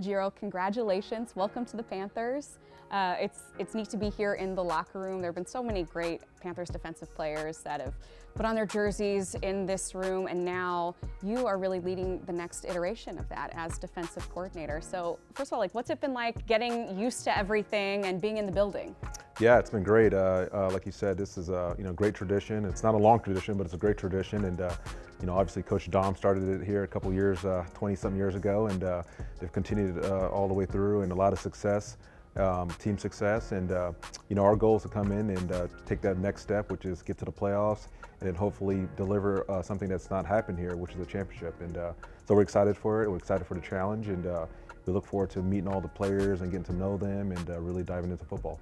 Ejiro, congratulations. Welcome to the Panthers. It's neat to be here in the locker room. There have been so many great Panthers defensive players that have put on their jerseys in this room, and now you are really leading the next iteration of that as defensive coordinator. So first of all, what's it been like getting used to everything and being in the building? Yeah, it's been great. Like you said, this is a great tradition. It's not a long tradition, but it's a great tradition. And obviously, Coach Dom started it here a couple years, 20-some years ago, and they've continued all the way through, and a lot of success, team success. And our goal is to come in and take that next step, which is get to the playoffs, and then hopefully deliver something that's not happened here, which is a championship. And so we're excited for it. We're excited for the challenge, and we look forward to meeting all the players and getting to know them and really diving into football.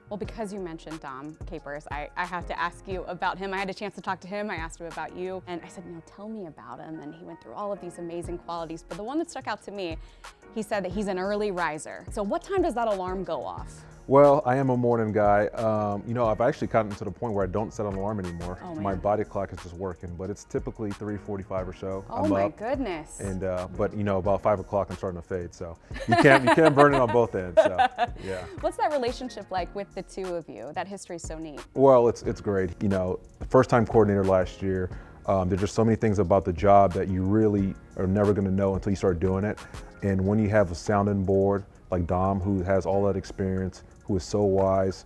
Well, because you mentioned Dom Capers, I have to ask you about him. I had a chance to talk to him. I asked him about you, and I said, tell me about him. And he went through all of these amazing qualities. But the one that stuck out to me, he said that he's an early riser. So what time does that alarm go off? Well, I am a morning guy. I've actually gotten to the point where I don't set an alarm anymore. Oh, man. My body clock is just working, but it's typically 3:45 or so. Oh, I'm my up. goodness. And but about 5 o'clock, I'm starting to fade. So you can't burn it on both ends. So yeah. What's that relationship like with the two of you? That history is so neat. Well, it's great. The first-time coordinator last year. There's just so many things about the job that you really are never going to know until you start doing it. And when you have a sounding board like Dom, who has all that experience, who is so wise,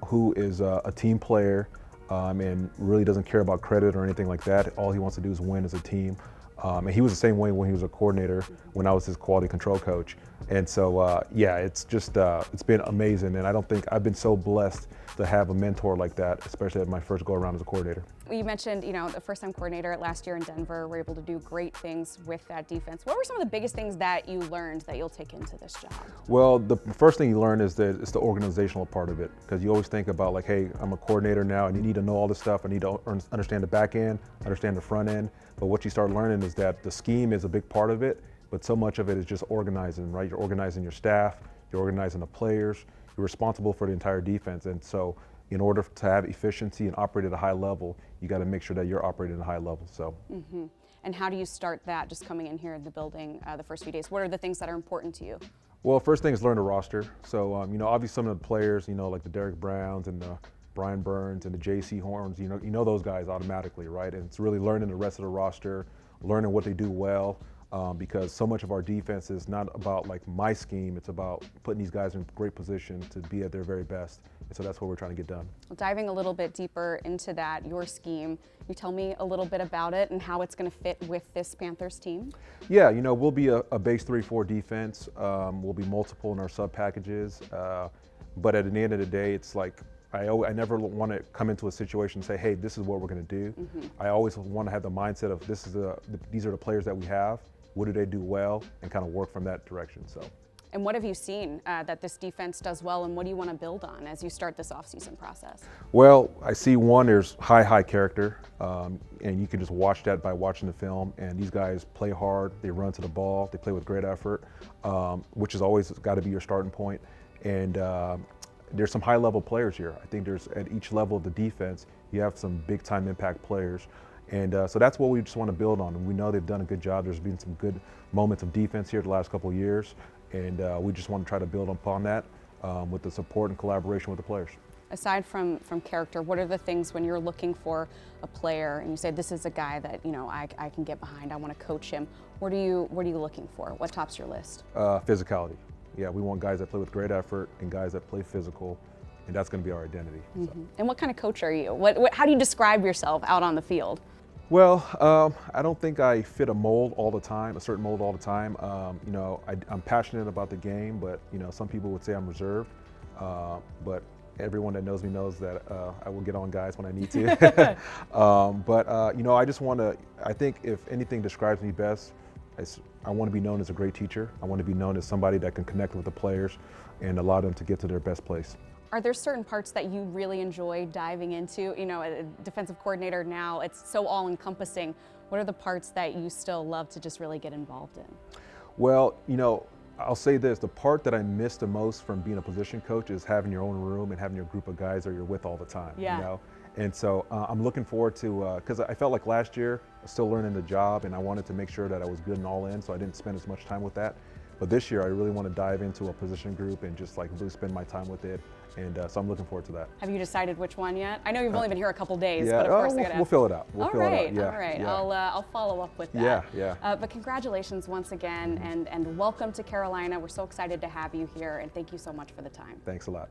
who is a team player, and really doesn't care about credit or anything like that. All he wants to do is win as a team. And he was the same way when he was a coordinator, when I was his quality control coach. And so, it's just, it's been amazing. And I don't think I've been so blessed to have a mentor like that, especially at my first go around as a coordinator. You mentioned, the first-time coordinator last year in Denver were able to do great things with that defense. What were some of the biggest things that you learned that you'll take into this job? Well, the first thing you learn is that it's the organizational part of it, because you always think about hey, I'm a coordinator now, and you need to know all this stuff. I need to understand the back end, understand the front end. But what you start learning is that the scheme is a big part of it, but so much of it is just organizing, right? You're organizing your staff, you're organizing the players, you're responsible for the entire defense. And so in order to have efficiency and operate at a high level, you got to make sure that you're operating at a high level. So. Mm-hmm. And how do you start that just coming in here in the building the first few days? What are the things that are important to you? Well, first thing is learn the roster. So, obviously some of the players, like the Derek Browns and the Brian Burns and the J.C. Horns, you know those guys automatically, right? And it's really learning the rest of the roster, learning what they do well, because so much of our defense is not about my scheme, it's about putting these guys in great position to be at their very best. And so that's what we're trying to get done. Well, diving a little bit deeper into that, your scheme, you tell me a little bit about it and how it's going to fit with this Panthers team? Yeah, we'll be a base 3-4 defense. We'll be multiple in our sub packages. But at the end of the day, it's I never want to come into a situation and say, hey, this is what we're going to do. Mm-hmm. I always want to have the mindset of these are the players that we have. What do they do well, and kind of work from that direction. So. And what have you seen that this defense does well, and what do you want to build on as you start this offseason process? Well, I see there's high character, and you can just watch that by watching the film. And these guys play hard, they run to the ball, they play with great effort, which is always got to be your starting point. And there's some high-level players here. I think there's at each level of the defense, you have some big-time impact players. And so that's what we just want to build on. And we know they've done a good job. There's been some good moments of defense here the last couple of years. And we just want to try to build upon that with the support and collaboration with the players. Aside from character, what are the things when you're looking for a player and you say, this is a guy that I can get behind, I want to coach him? What are you looking for? What tops your list? Physicality. Yeah, we want guys that play with great effort and guys that play physical, and that's going to be our identity. Mm-hmm. So. And what kind of coach are you? How do you describe yourself out on the field? Well, I don't think I fit a mold all the time, a certain mold all the time. I'm passionate about the game, but some people would say I'm reserved. But everyone that knows me knows that I will get on guys when I need to. I just want to. I think if anything describes me best, I want to be known as a great teacher. I want to be known as somebody that can connect with the players and allow them to get to their best place. Are there certain parts that you really enjoy diving into? A defensive coordinator now, it's so all-encompassing. What are the parts that you still love to just really get involved in? Well, I'll say this, the part that I miss the most from being a position coach is having your own room and having your group of guys that you're with all the time. Yeah. And so I'm looking forward to, because I felt like last year I was still learning the job and I wanted to make sure that I was good and all in, so I didn't spend as much time with that. But this year, I really want to dive into a position group and just like really spend my time with it. And so I'm looking forward to that. Have you decided which one yet? I know you've only been here a couple days, Yeah, but of course we'll fill it out. We'll fill it out. Yeah, all right. yeah. I'll follow up with that. Yeah, yeah. But congratulations once again, and welcome to Carolina. We're so excited to have you here, and thank you so much for the time. Thanks a lot.